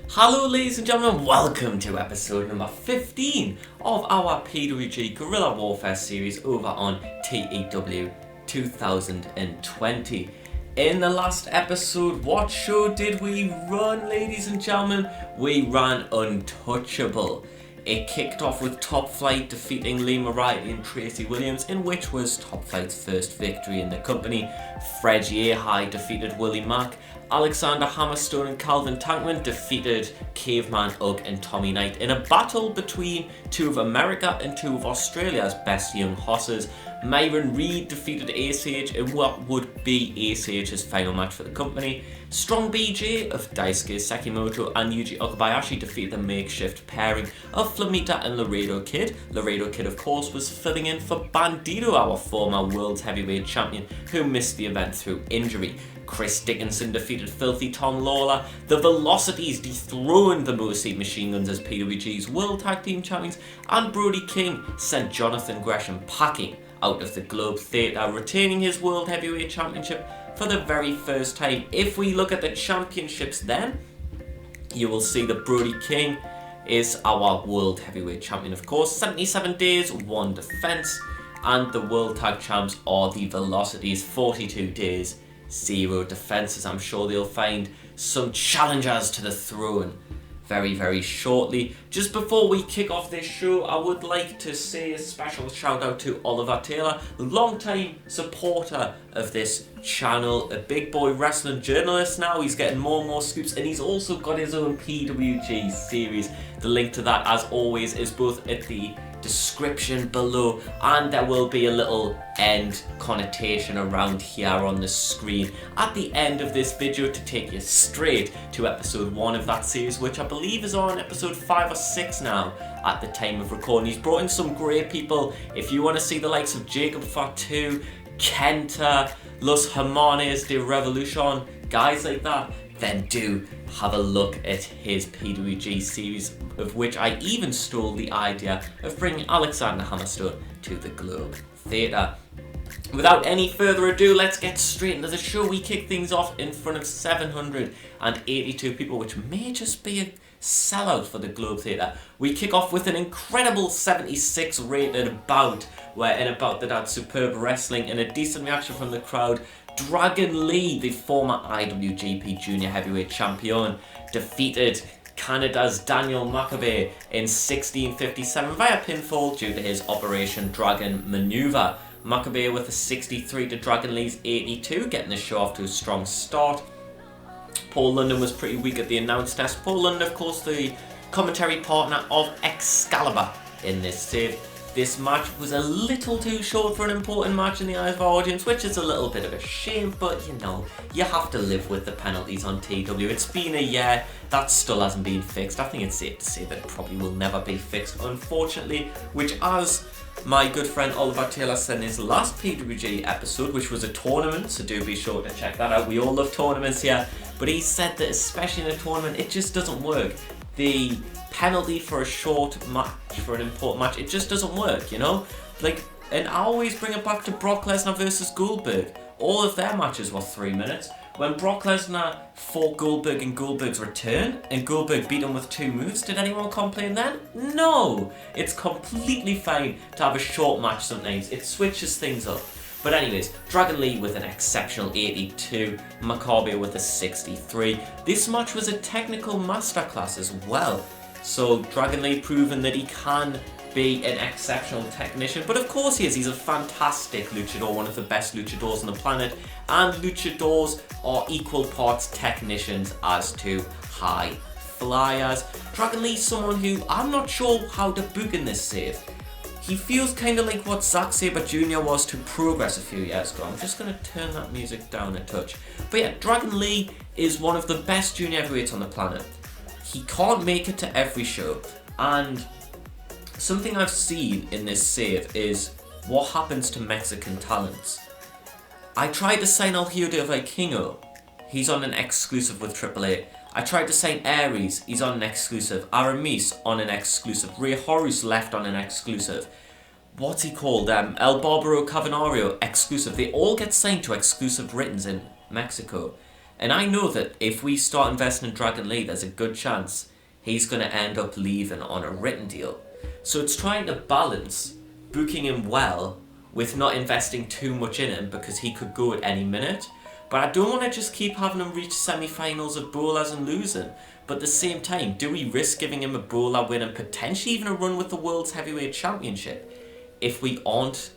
Hello ladies and gentlemen, welcome to episode number 15 of our PWG Guerrilla Warfare series over on TEW 2020. In the last episode, what show did we run, ladies and gentlemen? We ran Untouchable. It kicked off with Top Flight defeating Lee Moriarty and Tracy Williams, in which was Top Flight's first victory in the company. Fred Yehai defeated Willie Mack. Alexander Hammerstone and Calvin Tankman defeated Caveman Ugg and Tommy Knight in a battle between two of America and two of Australia's best young hosses. Myron Reed defeated Ace H in what would be Ace H's final match for the company. Strong BJ of Daisuke Sekimoto and Yuji Okabayashi defeated the makeshift pairing of Flamita and Laredo Kid. Laredo Kid, of course, was filling in for Bandito, our former World Heavyweight Champion, who missed the event through injury. Chris Dickinson defeated Filthy Tom Lawler. The Velocities dethroned the Moseed Machine Guns as PWG's World Tag Team Champions, and Brody King sent Jonathan Gresham packing out of the Globe Theatre, retaining his World Heavyweight Championship for the very first time. If we look at the championships then, you will see that Brody King is our World Heavyweight Champion, of course. 77 days, 1 defense, and the World Tag Champs are the Velocities, 42 days, 0 defenses. I'm sure they'll find some challengers to the throne very shortly. Just before we kick off this show, I would like to say a special shout out to Oliver Taylor, long-time supporter of this channel, a big boy wrestling journalist now. He's getting more and more scoops, and he's also got his own PWG series. The link to that, as always, is both at the description below, and there will be a little end connotation around here on the screen at the end of this video to take you straight to episode 1 of that series, which I believe is on episode 5 or 6 now at the time of recording. He's brought in some great people. If you want to see the likes of Jacob Fatu, Kenta, Los Hermanes de Revolution, guys like that, then do have a look at his PWG series, of which I even stole the idea of bringing Alexander Hammerstone to the Globe Theatre. Without any further ado, let's get straight into the show. We kick things off in front of 782 people, which may just be a sellout for the Globe Theatre. We kick off with an incredible 76 rated bout, where in a bout that had superb wrestling and a decent reaction from the crowd, Dragon Lee, the former IWGP Junior Heavyweight Champion, defeated Canada's Daniel Maccabee in 16:57 via pinfall due to his Operation Dragon maneuver. Maccabee with a 63 to Dragon Lee's 82, getting the show off to a strong start. Paul London was pretty weak at the announce test. Paul London, of course, the commentary partner of Excalibur in this save. This match was a little too short for an important match in the eyes of our audience, which is a little bit of a shame, but you know, you have to live with the penalties on TW. It's been a year, that still hasn't been fixed. I think it's safe to say that it probably will never be fixed, unfortunately, which, as my good friend Oliver Taylor said in his last PWG episode, which was a tournament, so do be sure to check that out. We all love tournaments here, but he said that especially in a tournament, it just doesn't work. The penalty for a short match, for an important match, it just doesn't work, you know? Like, and I always bring it back to Brock Lesnar versus Goldberg. All of their matches were 3 minutes. When Brock Lesnar fought Goldberg in Goldberg's return, and Goldberg beat him with 2 moves, did anyone complain then? No! It's completely fine to have a short match sometimes. It switches things up. But anyways, Dragon Lee with an exceptional 82, Maccabee with a 63. This match was a technical masterclass as well. So Dragon Lee proving that he can be an exceptional technician, but of course he is. He's a fantastic luchador, one of the best luchadors on the planet, and luchadors are equal parts technicians as to high flyers. Dragon Lee's someone who I'm not sure how to book in this save. He feels kind of like what Zack Sabre Jr. was to Progress a few years ago. I'm just going to turn that music down a touch. But yeah, Dragon Lee is one of the best junior heavyweights on the planet. He can't make it to every show, and something I've seen in this save is what happens to Mexican talents. I tried to sign El Hijo de Vikingo. He's on an exclusive with AAA. I tried to sign Aries, he's on an exclusive. Aramis on an exclusive. Rey Horus left on an exclusive. What's he called? El Barbaro Cavanario, exclusive. They all get signed to exclusive writtens in Mexico. And I know that if we start investing in Dragon Lee, there's a good chance he's going to end up leaving on a written deal. So it's trying to balance booking him well with not investing too much in him, because he could go at any minute. But I don't want to just keep having him reach semi-finals of BOLAs and losing. But at the same time, do we risk giving him a BOLA win and potentially even a run with the World's Heavyweight Championship if we aren't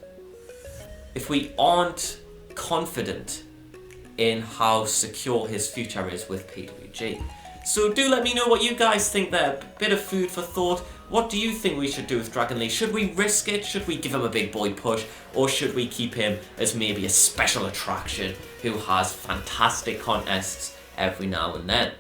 confident in how secure his future is with PWG? So do let me know what you guys think there. A bit of food for thought. What do you think we should do with Dragon Lee? Should we risk it? Should we give him a big boy push? Or should we keep him as maybe a special attraction who has fantastic contests every now and then?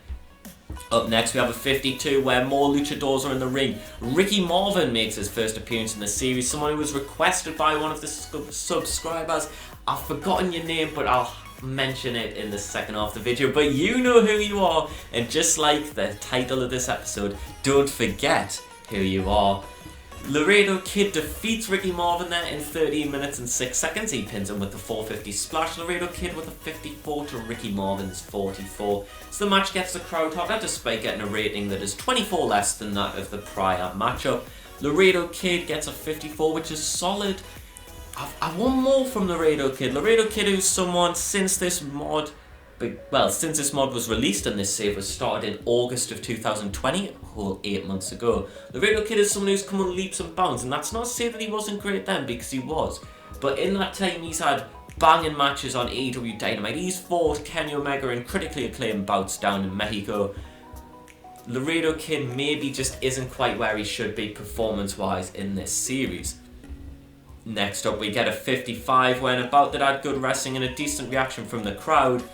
Up next we have a 52 where more luchadors are in the ring. Ricky Marvin makes his first appearance in the series. Someone who was requested by one of the subscribers. I've forgotten your name, but I'll mention it in the second half of the video. But you know who you are, and just like the title of this episode, don't forget who you are. Laredo Kid defeats Ricky Marvin there in 13 minutes and 6 seconds. He pins him with the 450 splash. Laredo Kid with a 54 to Ricky Marvin's 44. So the match gets the crowd hotter despite getting a rating that is 24 less than that of the prior matchup. Laredo Kid gets a 54, which is solid. I want more from Laredo Kid. Laredo Kid, who's someone since this mod was released and this save was started in August of 2020, a whole 8 months ago. Laredo Kid is someone who's come on leaps and bounds, and that's not to say that he wasn't great then, because he was. But in that time, he's had banging matches on AEW Dynamite. He's fought Kenny Omega in critically acclaimed bouts down in Mexico. Laredo Kid maybe just isn't quite where he should be performance-wise in this series. Next up, we get a 55 when a bout that had good wrestling and a decent reaction from the crowd.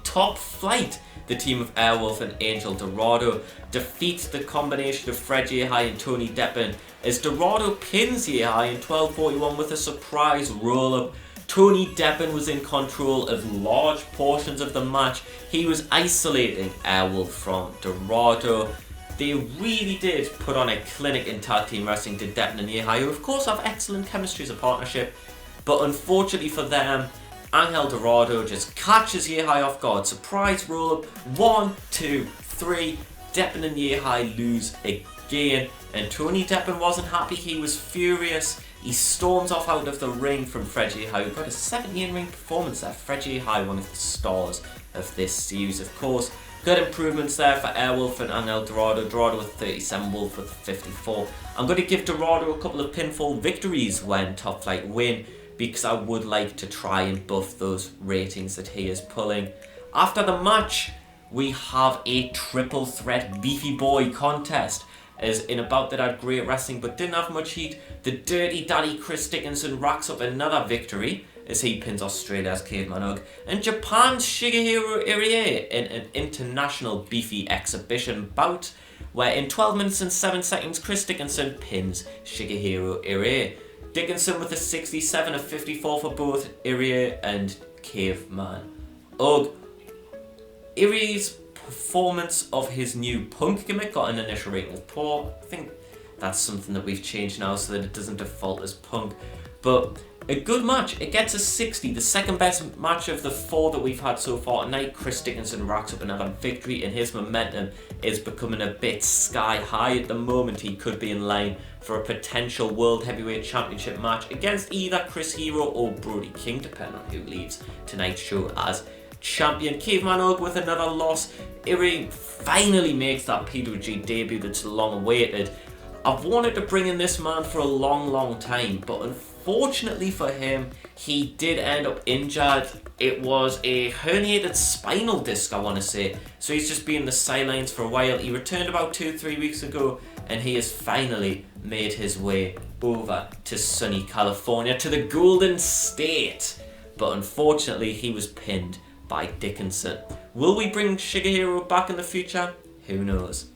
Top Flight, the team of Airwolf and Angel Dorado, defeats the combination of Fred Yehai and Tony Deppen as Dorado pins Yehai in 12:41 with a surprise roll-up. Tony Deppen was in control of large portions of the match. He was isolating Airwolf from Dorado. They really did put on a clinic in tag team wrestling to Deppen and Yehai, who of course have excellent chemistry as a partnership, but unfortunately for them, Angel Dorado just catches Yehai off guard. Surprise roll up, 1, 2, 3. Deppen and Yehai lose again, and Tony Deppen wasn't happy. He was furious. He storms off out of the ring from Fred Yehai, who got a 70 in-ring performance there. Fred Yehai, one of the stars of this series, of course. Good improvements there for Airwolf and Angel Dorado. Dorado with 37, Wolf with 54. I'm going to give Dorado a couple of pinfall victories when Top Flight win, because I would like to try and buff those ratings that he is pulling. After the match, we have a triple threat beefy boy contest. As in a bout that had great wrestling but didn't have much heat, the Dirty Daddy Chris Dickinson racks up another victory as he pins Australia's Caveman Hug, and Japan's Shigehiro Irie in an international beefy exhibition bout, where in 12 minutes and 7 seconds Chris Dickinson pins Shigehiro Irie. Dickinson with a 67, a 54 for both Irie and Caveman Hug. Irie's performance of his new Punk gimmick got an initial rating of poor. I think that's something that we've changed now so that it doesn't default as Punk. But a good match. It gets a 60, the second best match of the 4 that we've had so far tonight. Chris Dickinson racks up another victory, and his momentum is becoming a bit sky high at the moment. He could be in line for a potential World Heavyweight Championship match against either Chris Hero or Brody King, depending on who leaves tonight's show as champion. Caveman Hug with another loss. Irie finally makes that PWG debut that's long awaited. I've wanted to bring in this man for a long time, but unfortunately for him, he did end up injured. It was a herniated spinal disc, I want to say. So he's just been in the sidelines for a while. He returned about 2-3 weeks ago, and he has finally made his way over to sunny California, to the Golden State. But unfortunately, he was pinned by Dickinson. Will we bring Shigehiro back in the future? Who knows?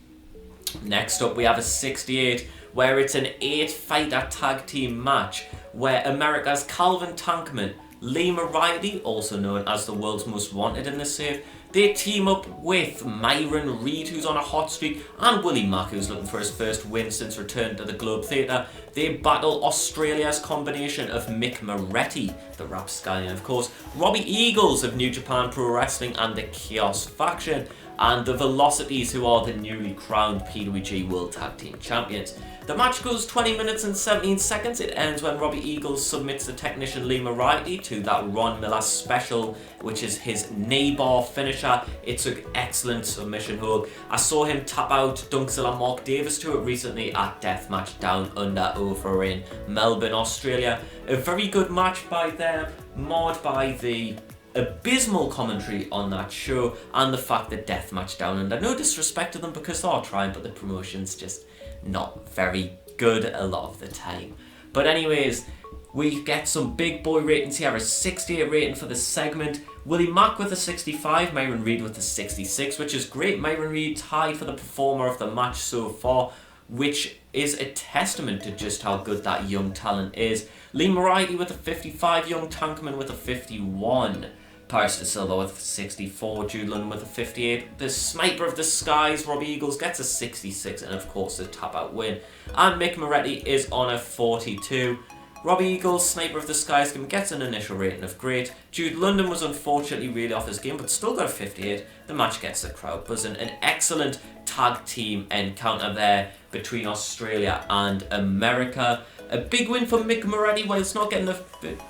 Next up, we have a 68, where it's an 8-fighter tag team match, where America's Calvin Tankman, Lee Moriarty, also known as the world's most wanted in this save, They team up with Myron Reed, who's on a hot streak, and Willie Mack, who's looking for his first win since return to the Globe Theatre. They battle Australia's combination of Mick Moretti, the rapscallion of course, Robbie Eagles of New Japan Pro Wrestling and the Chaos faction, and the Velocities, who are the newly crowned PWG World Tag Team Champions. The match goes 20 minutes and 17 seconds. It ends when Robbie Eagles submits the technician Lee Moriarty to that Ron Miller special, which is his knee bar finisher. It's an excellent submission hold. I saw him tap out Dunkzilla Mark Davis to it recently at Deathmatch Down Under over in Melbourne, Australia. A very good match by them, marred by the abysmal commentary on that show and the fact that Deathmatch Down Under, no disrespect to them because they are trying, but the promotion's just not very good a lot of the time. But anyways, we get some big boy ratings here. A 68 rating for the segment. Willie Mack with a 65, Myron Reed with a 66, which is great. Myron Reed tied for the performer of the match so far, which is a testament to just how good that young talent is. Lee Moriarty with a 55, Young Tankman with a 51. Paris De Silva with a 64, Jude London with a 58, the Sniper of the Skies, Robbie Eagles, gets a 66, and of course the tap out win. And Mick Moretti is on a 42. Robbie Eagles, Sniper of the Skies, gets an initial rating of great. Jude London was unfortunately really off his game, but still got a 58. The match gets the crowd buzzing. An excellent tag team encounter there between Australia and America. A big win for Mick Moretti. Whilst not getting the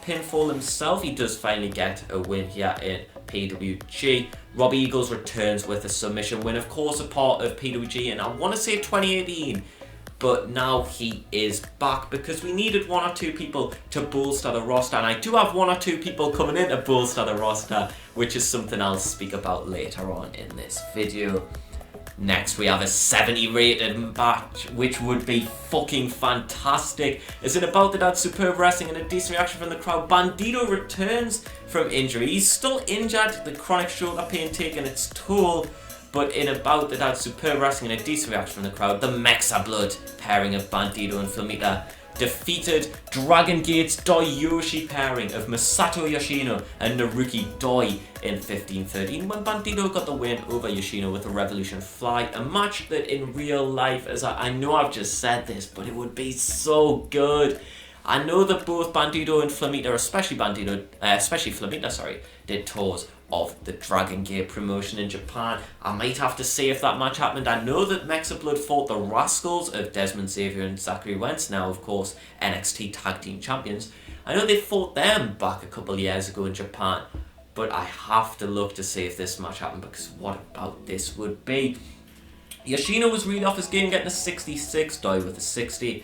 pinfall himself, he does finally get a win here in PWG. Robbie Eagles returns with a submission win, of course a part of PWG, and I want to say 2018, but now he is back because we needed one or two people to bolster the roster, and I do have one or two people coming in to bolster the roster, which is something I'll speak about later on in this video. Next, we have a 70 rated match, which would be fucking fantastic. It's in about that superb wrestling and a decent reaction from the crowd. Bandito returns from injury. He's still injured, the chronic shoulder pain taking its toll, but in about that superb wrestling and a decent reaction from the crowd, the Mexa Blood pairing of Bandito and Flamita defeated Dragon Gate's Doi Yoshi pairing of Masato Yoshino and Naruki Doi in 15-13 when Bandito got the win over Yoshino with a Revolution Fly, a match that in real life, as I know I've just said this, but it would be so good. I know that both Bandito and Flamita, especially Flamita, did tours of the Dragon Gate promotion in Japan. I might have to see if that match happened. I know that Mexa Blood fought the Rascals of Desmond Xavier and Zachary Wentz, now of course NXT Tag Team Champions. I know they fought them back a couple of years ago in Japan, but I have to look to see if this match happened because what about this would be? Yoshino was really off his game, getting a 66, Doi with a 60.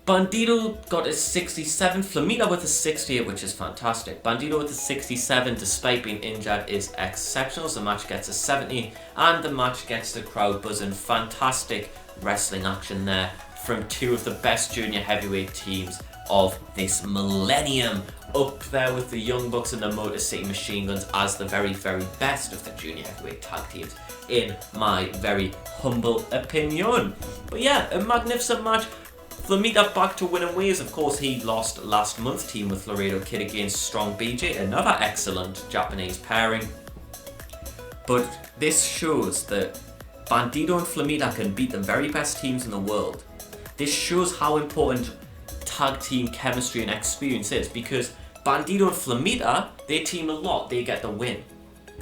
Bandito got a 67, Flamita with a 68, which is fantastic. Bandito with a 67, despite being injured, is exceptional. So the match gets a 70, and the match gets the crowd buzzing. Fantastic wrestling action there from two of the best junior heavyweight teams of this millennium. Up there with the Young Bucks and the Motor City Machine Guns as the very, very best of the junior heavyweight tag teams, in my very humble opinion. But yeah, a magnificent match. Flamita back to winning ways. Of course, he lost last month, team with Laredo Kid against Strong BJ, another excellent Japanese pairing. But this shows that Bandito and Flamita can beat the very best teams in the world. This shows how important tag team chemistry and experience is, because Bandito and Flamita, they team a lot, they get the win.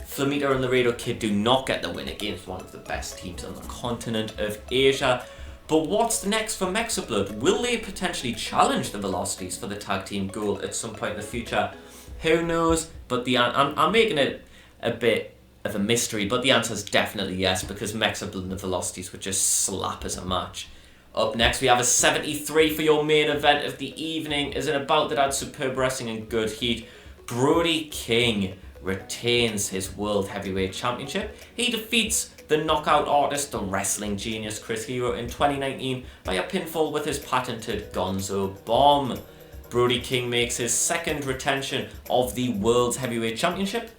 Flamita and Laredo Kid do not get the win against one of the best teams on the continent of Asia. But what's next for Mexa Blood? Will they potentially challenge the Velocities for the tag team gold at some point in the future? Who knows? But I'm making it a bit of a mystery, but the answer is definitely yes, because Mexa Blood and the Velocities would just slap as a match. Up next, we have a 73 for your main event of the evening. Is it about that had superb wrestling and good heat? Brody King retains his World Heavyweight Championship. He defeats the knockout artist, the wrestling genius Chris Hero in 2019 by a pinfall with his patented Gonzo Bomb. Brody King makes his second retention of the World Heavyweight Championship.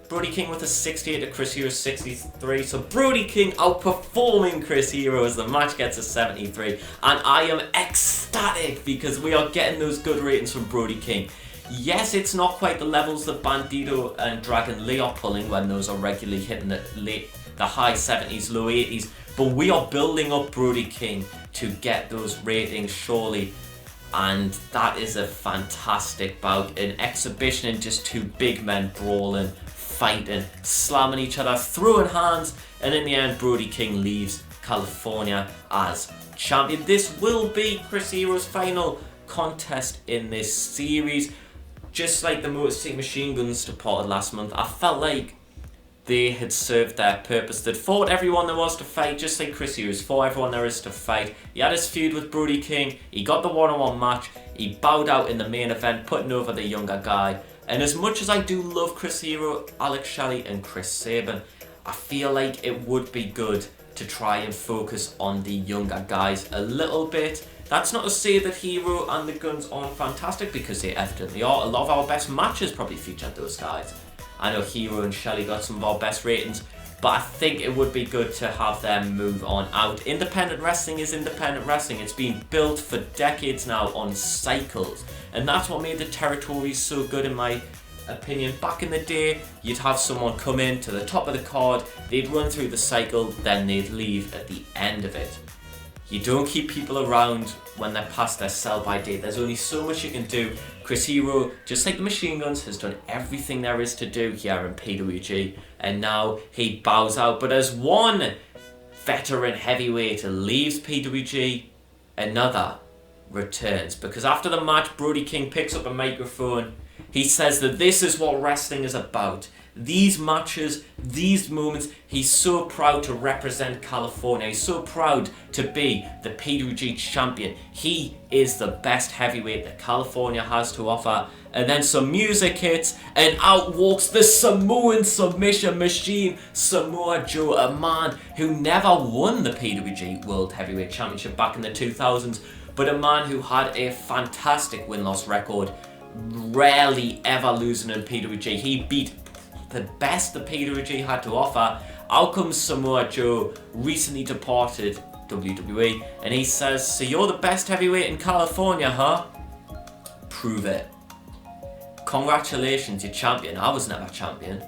Brody King with a 68 to Chris Hero's 63. So Brody King outperforming Chris Hero as the match gets a 73. And I am ecstatic because we are getting those good ratings from Brody King. Yes, it's not quite the levels that Bandito and Dragon Lee are pulling when those are regularly hitting the high 70s, low 80s, but we are building up Brody King to get those ratings surely, and that is a fantastic bout, an exhibition in just two big men brawling, fighting, slamming each other, throwing hands, and in the end Brody King leaves California as champion. This will be Chris Hero's final contest in this series. Just like the Motor City Machine Guns departed last month, I felt like they had served their purpose. They'd fought everyone there was to fight, just like Chris Hero's fought everyone there is to fight. He had his feud with Brody King, he got the one-on-one match, he bowed out in the main event, putting over the younger guy. And as much as I do love Chris Hero, Alex Shelley and Chris Sabin, I feel like it would be good to try and focus on the younger guys a little bit. That's not to say that Hero and the Guns aren't fantastic, because they evidently are. A lot of our best matches probably featured those guys. I know Hero and Shelley got some of our best ratings, but I think it would be good to have them move on out. Independent wrestling is independent wrestling. It's been built for decades now on cycles, and that's what made the territories so good in my opinion. Back in the day, you'd have someone come in to the top of the card, they'd run through the cycle, then they'd leave at the end of it. You don't keep people around when they're past their sell-by date. There's only so much you can do. Chris Hero, just like the Machine Guns, has done everything there is to do here in PWG, and now he bows out. But as one veteran heavyweight leaves PWG, another returns. Because after the match, Brody King picks up a microphone. He says that this is what wrestling is about. These matches, these moments, he's so proud to represent California. He's so proud to be the PWG champion. He is the best heavyweight that California has to offer. And then some music hits, and out walks the Samoan submission machine, Samoa Joe, a man who never won the PWG World Heavyweight Championship back in the 2000s, but a man who had a fantastic win-loss record, rarely ever losing in PWG. He beat the best the PWG had to offer. Out comes Samoa Joe, recently departed WWE, and he says, "So you're the best heavyweight in California, huh? Prove it. Congratulations, you're champion. I was never champion,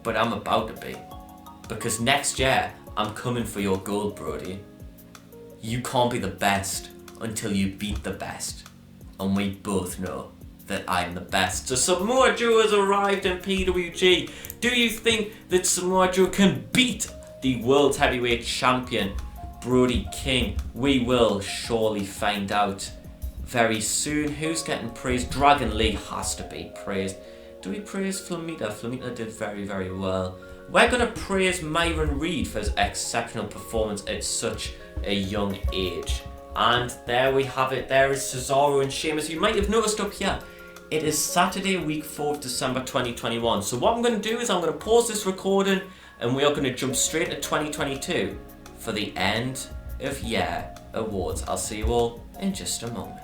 but I'm about to be. Because next year, I'm coming for your gold, Brody. You can't be the best until you beat the best. And we both know that I'm the best." So Samoa Joe has arrived in PWG. Do you think that Samoa Joe can beat the World Heavyweight Champion, Brody King? We will surely find out very soon. Who's getting praised? Dragon Lee has to be praised. Do we praise Flamita? Flamita did very, very well. We're going to praise Myron Reed for his exceptional performance at such a young age. And there we have it. There is Cesaro and Sheamus. You might have noticed up here, it is Saturday, week 4 of December 2021. So what I'm going to do is I'm going to pause this recording, and we are going to jump straight to 2022 for the end of year awards. I'll see you all in just a moment.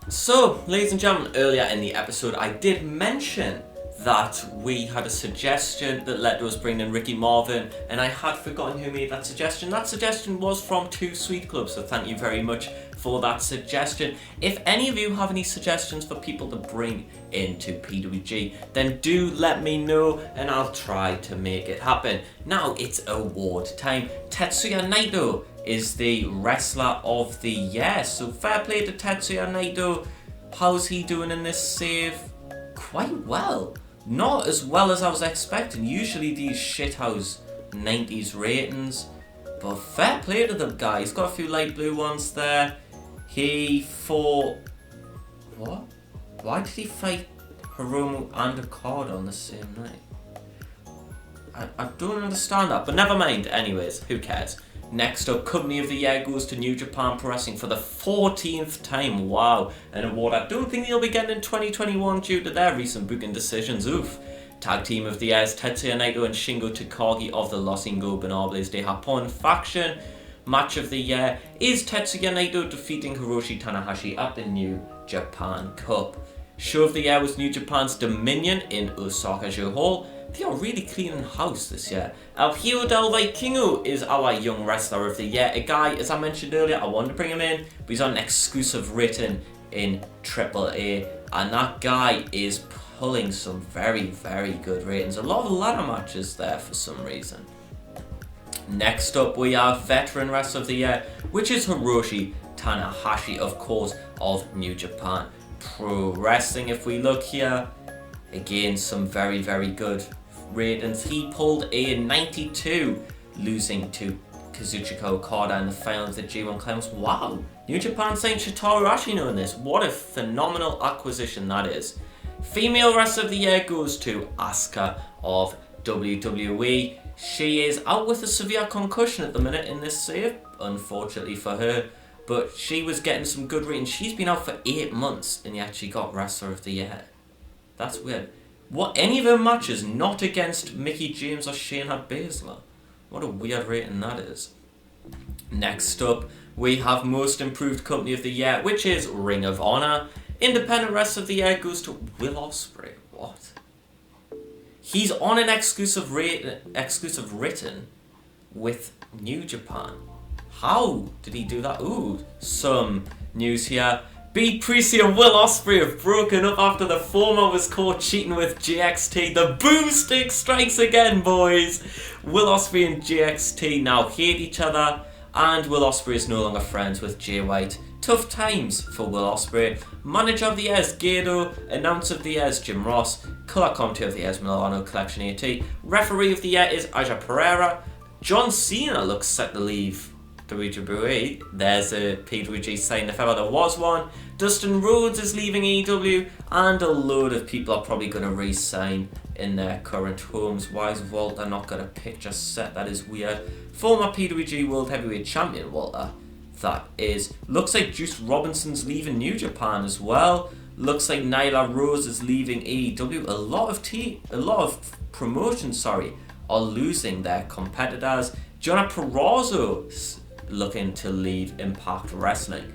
So, ladies and gentlemen, earlier in the episode I did mention that we had a suggestion that led to us bringing in Ricky Marvin, and I had forgotten who made that suggestion. That suggestion was from Two Sweet Club, so thank you very much for that suggestion. If any of you have any suggestions for people to bring into PWG, then do let me know and I'll try to make it happen. Now it's award time. Tetsuya Naito is the wrestler of the year, so fair play to Tetsuya Naito. How's he doing in this save? Quite well. Not as well as I was expecting. Usually these shithouse 90s ratings, but fair play to the guy. He's got a few light blue ones there. He fought... what? Why did he fight Hiromu and Okada on the same night? I don't understand that, but never mind. Anyways, who cares? Next up, Company of the Year goes to New Japan Pro Wrestling for the 14th time. Wow, an award I don't think they'll be getting in 2021 due to their recent booking decisions. Oof. Tag Team of the Year is Tetsuya Naito and Shingo Takagi of the Los Ingobernables de Japón faction. Match of the Year is Tetsuya Naito defeating Hiroshi Tanahashi at the New Japan Cup. Show of the Year was New Japan's Dominion in Osaka-jo Hall. They are really cleaning house this year. El Hijo del Vikingo is our Young Wrestler of the Year. A guy, as I mentioned earlier, I wanted to bring him in, but he's on an exclusive written in AAA, and that guy is pulling some very, very good ratings. A lot of ladder matches there for some reason. Next up, we have Veteran Wrestler of the Year, which is Hiroshi Tanahashi, of course, of New Japan Pro Wrestling. If we look here, again, some very, very good ratings. He pulled a 92, losing to Kazuchika Okada in the final of the G1 Climax. Wow! New Japan signed Shotaro Ashino in this. What a phenomenal acquisition that is. Female Wrestler of the Year goes to Asuka of WWE. She is out with a severe concussion at the minute in this save, unfortunately for her. But she was getting some good ratings. She's been out for 8 months and yet she got Wrestler of the Year. That's weird. What, any of her matches not against Mickie James or Shayna Baszler? What a weird rating that is. Next up, we have Most Improved Company of the Year, which is Ring of Honor. Independent Wrestler of the Year goes to Will Ospreay. What? He's on an exclusive written with New Japan. How did he do that? Ooh, some news here. Bea Priestley and Will Ospreay have broken up after the former was caught cheating with JXT. The boomstick strikes again, boys. Will Ospreay and JXT now hate each other, and Will Ospreay is no longer friends with Jay White. Tough times for Will Ospreay. Manager of the Year is Gedo. Announcer of the Year is Jim Ross. Colour commentator of the Year is Milano Collection AT. Referee of the Year is Aja Pereira. John Cena looks set to leave WWE. There's a PWG sign if ever there was one. Dustin Rhodes is leaving AEW, and a load of people are probably going to re-sign in their current homes. Why is Walter not got a picture set? That is weird. Former PWG World Heavyweight Champion Walter, that is. Looks like Juice Robinson's leaving New Japan as well. Looks like Nyla Rose is leaving AEW. A lot of promotions, are losing their competitors. Jonah Purrazzo looking to leave Impact Wrestling.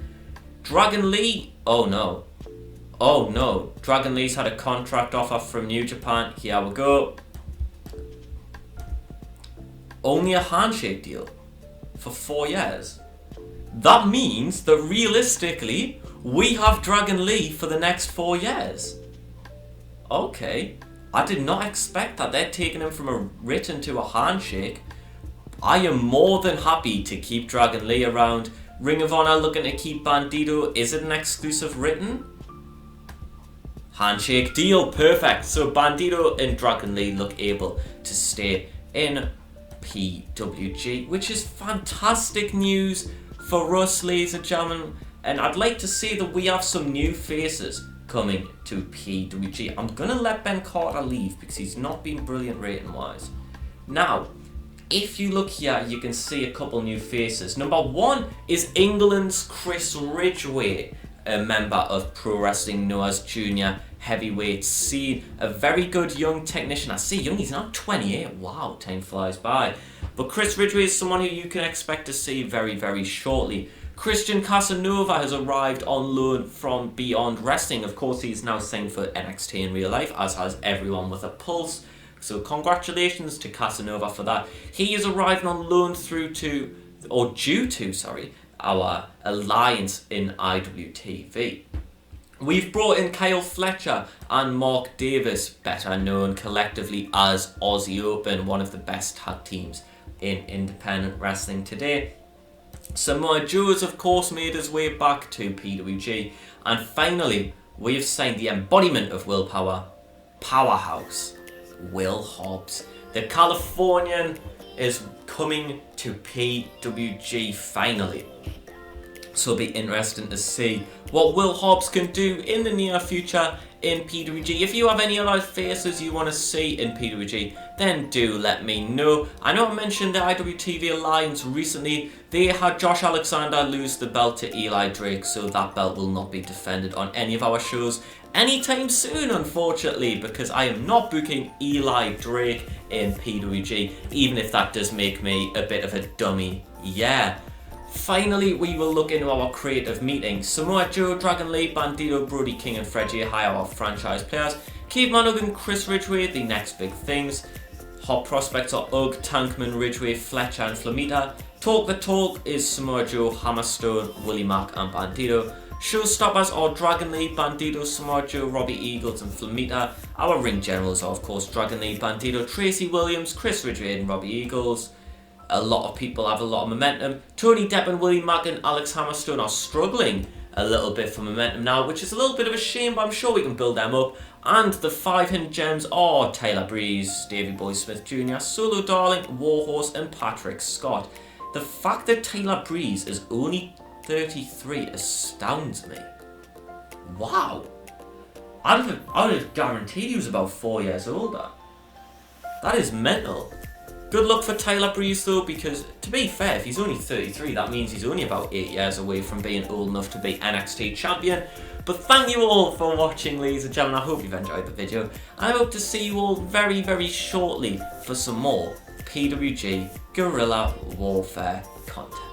Dragon Lee, oh no, Dragon Lee's had a contract offer from New Japan. Here we go. Only a handshake deal for 4 years. That means that realistically, we have Dragon Lee for the next 4 years. Okay, I did not expect that. They're taking him from a written to a handshake. I am more than happy to keep Dragon Lee around. Ring of Honor looking to keep Bandito. Is it an exclusive written? Handshake deal, perfect. So Bandito and Dragon Lee look able to stay in PWG, which is fantastic news for us, ladies and gentlemen. And I'd like to say that we have some new faces coming to PWG. I'm going to let Ben Carter leave because he's not been brilliant rating wise. Now, if you look here, you can see a couple new faces. Number one is England's Chris Ridgway, a member of Pro Wrestling Noah's junior heavyweight scene. A very good young technician. I say young, he's now 28. Wow, time flies by. But Chris Ridgway is someone who you can expect to see very, very shortly. Christian Casanova has arrived on loan from Beyond Wrestling. Of course, he's now signed for NXT in real life, as has everyone with a pulse. So congratulations to Casanova for that. He is arriving on loan due to our alliance in IWTV. We've brought in Kyle Fletcher and Mark Davis, better known collectively as Aussie Open, one of the best tag teams in independent wrestling today. Samoa Joe has of course made his way back to PWG. And finally, we have signed the embodiment of willpower, Powerhouse Will Hobbs. The Californian is coming to PWG finally. So it'll be interesting to see what Will Hobbs can do in the near future in PWG. If you have any other faces you want to see in PWG, then do let me know. I know I mentioned the IWTV Alliance recently. They had Josh Alexander lose the belt to Eli Drake, so that belt will not be defended on any of our shows anytime soon, unfortunately, because I am not booking Eli Drake in PWG, even if that does make me a bit of a dummy. Yeah. Finally, we will look into our creative meetings. Samoa Joe, Dragon Lee, Bandito, Brody King and Fred J. Hire our franchise players. Caveman Ugg and Chris Ridgway, the next big things. Hot prospects are Ugg, Tankman, Ridgway, Fletcher and Flamita. Talk the Talk is Samoa Joe, Hammerstone, Willie Mack and Bandito. Showstoppers are Dragon Lee, Bandito, Samoa Joe, Robbie Eagles and Flamita. Our ring generals are of course Dragon Lee, Bandito, Tracy Williams, Chris Ridgway and Robbie Eagles. A lot of people have a lot of momentum. Tony Depp and Willie Mack and Alex Hammerstone are struggling a little bit for momentum now, which is a little bit of a shame, but I'm sure we can build them up. And the 5 hidden gems are Tyler Breeze, Davey Boy Smith Jr., Solo Darling, Warhorse and Patrick Scott. The fact that Tyler Breeze is only 33 astounds me. Wow. I would have guaranteed he was about 4 years older. That is mental. Good luck for Tyler Breeze though, because to be fair, if he's only 33, that means he's only about 8 years away from being old enough to be NXT champion. But thank you all for watching, ladies and gentlemen. I hope you've enjoyed the video. I hope to see you all very, very shortly for some more PWG Guerrilla Warfare content.